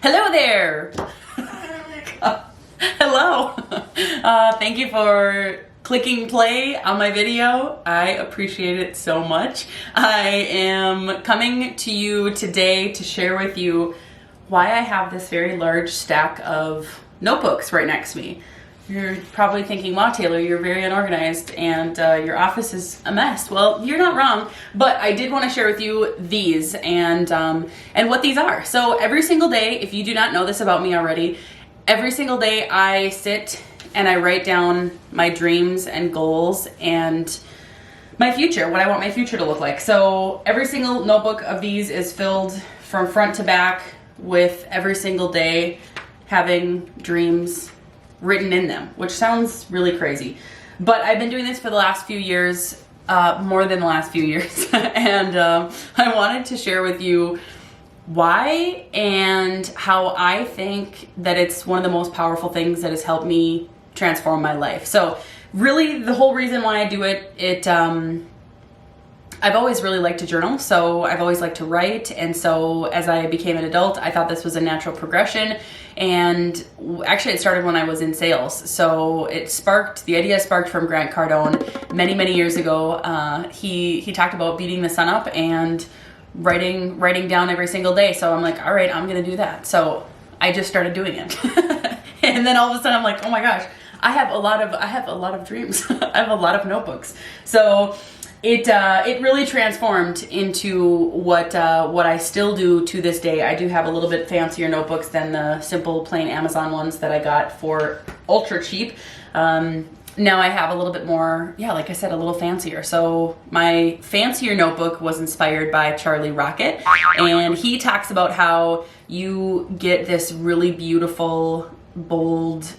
Hello there. Hello. Thank you for clicking play on my video. I appreciate it so much. I am coming to you today to share with you why I have this very large stack of notebooks right next to me. You're probably thinking, wow, Taylor, you're very unorganized and your office is a mess. Well, you're not wrong, but I did want to share with you these and what these are. So every single day, if you do not know this about me already, every single day I sit and I write down my dreams and goals and my future, what I want my future to look like. So every single notebook of these is filled from front to back with every single day having dreams written in them, which sounds really crazy. But I've been doing this for the last few years, more than the last few years. And I wanted to share with you why and how I think that it's one of the most powerful things that has helped me transform my life. So really the whole reason why I do it, I've always really liked to journal, so I've always liked to write, and so as I became an adult, I thought this was a natural progression, and actually it started when I was in sales. So the idea sparked from Grant Cardone many, many years ago. He talked about beating the sun up and writing down every single day. So I'm like, all right, I'm gonna do that. So I just started doing it. And then all of a sudden I'm like, oh my gosh, I have a lot of dreams. I have a lot of notebooks. So it really transformed into what I still do to this day. I do have a little bit fancier notebooks than the simple plain Amazon ones that I got for ultra cheap. Now I have a little bit more, yeah, like I said, a little fancier. So my fancier notebook was inspired by Charlie Rocket, and he talks about how you get this really beautiful, bold,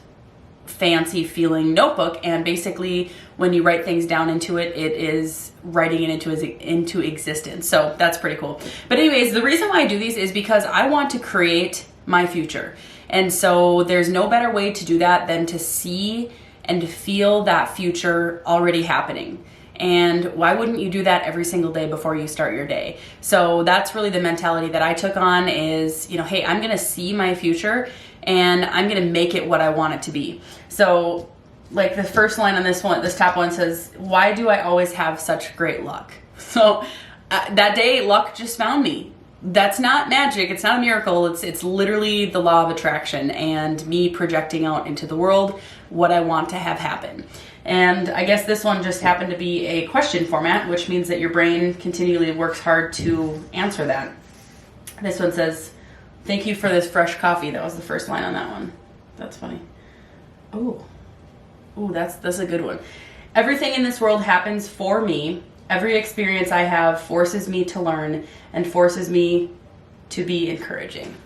fancy feeling notebook, and basically when you write things down into it, it is writing it into existence. So that's pretty cool. But anyways, the reason why I do these is because I want to create my future. And so there's no better way to do that than to see and to feel that future already happening. And why wouldn't you do that every single day before you start your day? So that's really the mentality that I took on is, hey, I'm gonna see my future and I'm gonna make it what I want it to be. So like the first line on this top one says, why do I always have such great luck? So that day, luck just found me. That's not magic, it's not a miracle, it's literally the law of attraction and me projecting out into the world what I want to have happen. And I guess this one just happened to be a question format, which means that your brain continually works hard to answer that. This one says, thank you for this fresh coffee. That was the first line on that one. That's funny. Oh, that's a good one. Everything in this world happens for me. Every experience I have forces me to learn and forces me to be encouraging.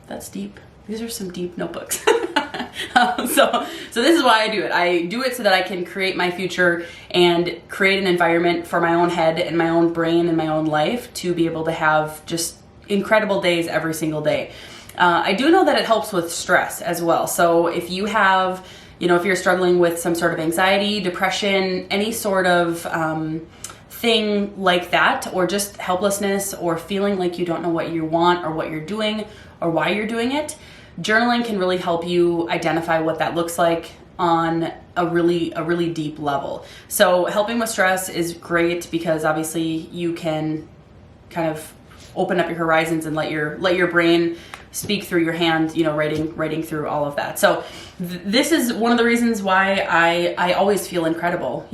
That's deep. These are some deep notebooks. So this is why I do it. I do it so that I can create my future and create an environment for my own head and my own brain and my own life to be able to have just incredible days every single day. I do know that it helps with stress as well. So if you have, if you're struggling with some sort of anxiety, depression, any sort of thing like that, or just helplessness or feeling like you don't know what you want or what you're doing or why you're doing it, journaling can really help you identify what that looks like on a really deep level. So helping with stress is great because obviously you can kind of open up your horizons and let your brain speak through your hand, writing through all of that. So this is one of the reasons why I always feel incredible.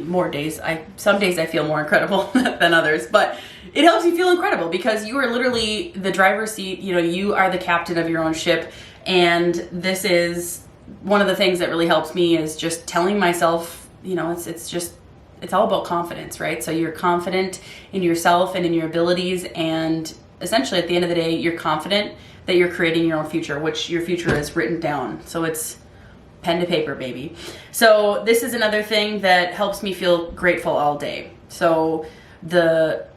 More days. Some days I feel more incredible than others, but it helps you feel incredible because you are literally the driver's seat. You are the captain of your own ship, and this is one of the things that really helps me is just telling myself, it's all about confidence, right? So you're confident in yourself and in your abilities, and essentially at the end of the day, you're confident that you're creating your own future, which your future is written down. So it's pen to paper, baby. So this is another thing that helps me feel grateful all day. So the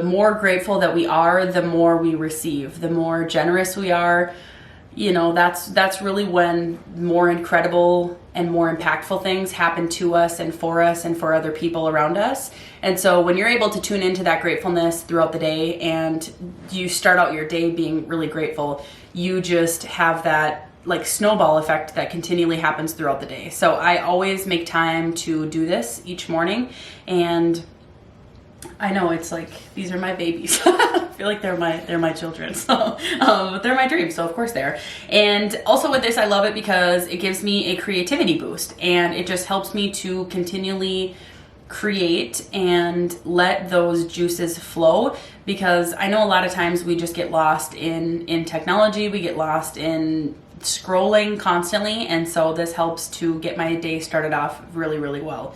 more grateful that we are, the more we receive. The more generous we are, you know, that's really when more incredible and more impactful things happen to us and for other people around us. And so when you're able to tune into that gratefulness throughout the day and you start out your day being really grateful, you just have that like snowball effect that continually happens throughout the day. So I always make time to do this each morning, and I know it's like, these are my babies. I feel like they're my children. So, but they're my dreams. So of course they are. And also with this, I love it because it gives me a creativity boost, and it just helps me to continually create and let those juices flow, because I know a lot of times we just get lost in technology. We get lost in scrolling constantly. And so this helps to get my day started off really, really well.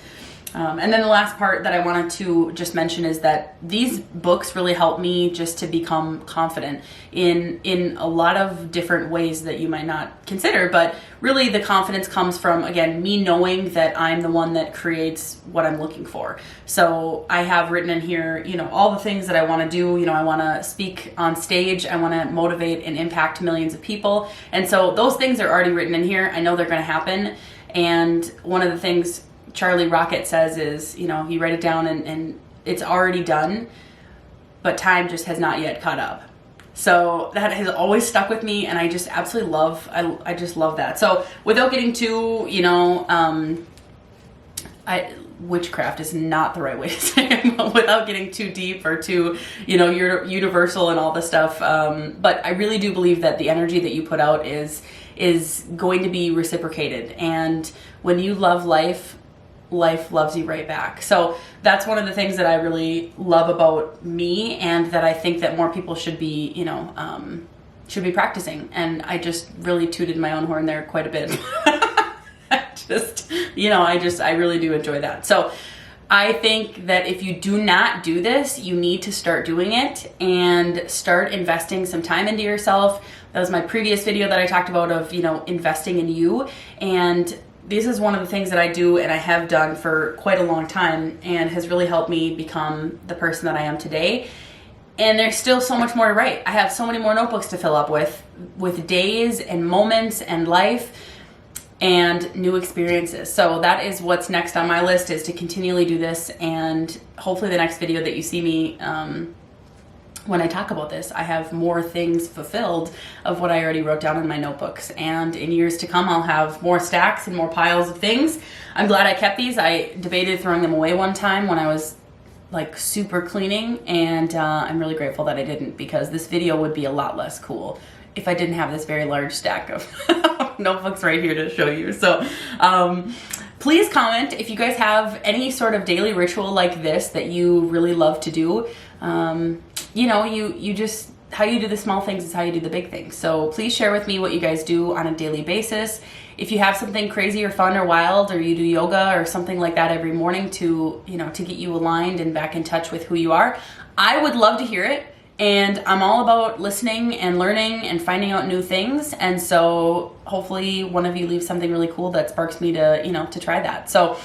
And then the last part that I wanted to just mention is that these books really help me just to become confident in a lot of different ways that you might not consider. But really the confidence comes from, again, me knowing that I'm the one that creates what I'm looking for. So I have written in here, you know, all the things that I want to do. You know, I want to speak on stage. I want to motivate and impact millions of people. And so those things are already written in here. I know they're going to happen. And one of the things Charlie Rocket says is, you know, you write it down and it's already done, but time just has not yet caught up. So that has always stuck with me, and I just absolutely love, I just love that. So without getting too, you know, witchcraft is not the right way to say it, but without getting too deep or too, you know, universal and all this stuff. But I really do believe that the energy that you put out is going to be reciprocated. And when you love life, life loves you right back. So that's one of the things that I really love about me, and that I think that more people should be, you know, should be practicing. And I just really tooted my own horn there quite a bit. I really do enjoy that. So I think that if you do not do this, you need to start doing it and start investing some time into yourself. That was my previous video that I talked about of, you know, investing in you. And this is one of the things that I do and I have done for quite a long time, and has really helped me become the person that I am today. And there's still so much more to write. I have so many more notebooks to fill up with days and moments and life and new experiences. So that is what's next on my list, is to continually do this. And hopefully the next video that you see me, when I talk about this, I have more things fulfilled of what I already wrote down in my notebooks. And in years to come, I'll have more stacks and more piles of things. I'm glad I kept these. I debated throwing them away one time when I was like super cleaning, and I'm really grateful that I didn't, because this video would be a lot less cool if I didn't have this very large stack of notebooks right here to show you. So please comment if you guys have any sort of daily ritual like this that you really love to do. You know, you just, how you do the small things is how you do the big things. So please share with me what you guys do on a daily basis. If you have something crazy or fun or wild, or you do yoga or something like that every morning to, you know, to get you aligned and back in touch with who you are, I would love to hear it. And I'm all about listening and learning and finding out new things. And so hopefully one of you leaves something really cool that sparks me to, you know, to try that. So,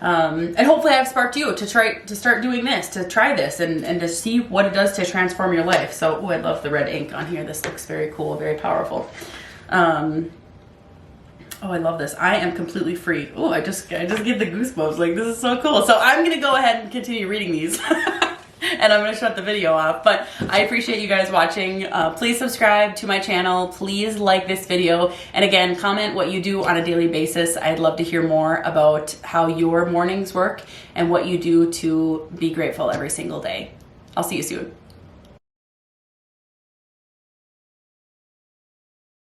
and hopefully I've sparked you to start doing this, to try this and to see what it does to transform your life. So, I love the red ink on here. This looks very cool, very powerful. Oh, I love this. I am completely free. Oh, I just get the goosebumps. Like, this is so cool. So I'm going to go ahead and continue reading these. And I'm going to shut the video off. But I appreciate you guys watching. Please subscribe to my channel. Please like this video. And again, comment what you do on a daily basis. I'd love to hear more about how your mornings work and what you do to be grateful every single day. I'll see you soon.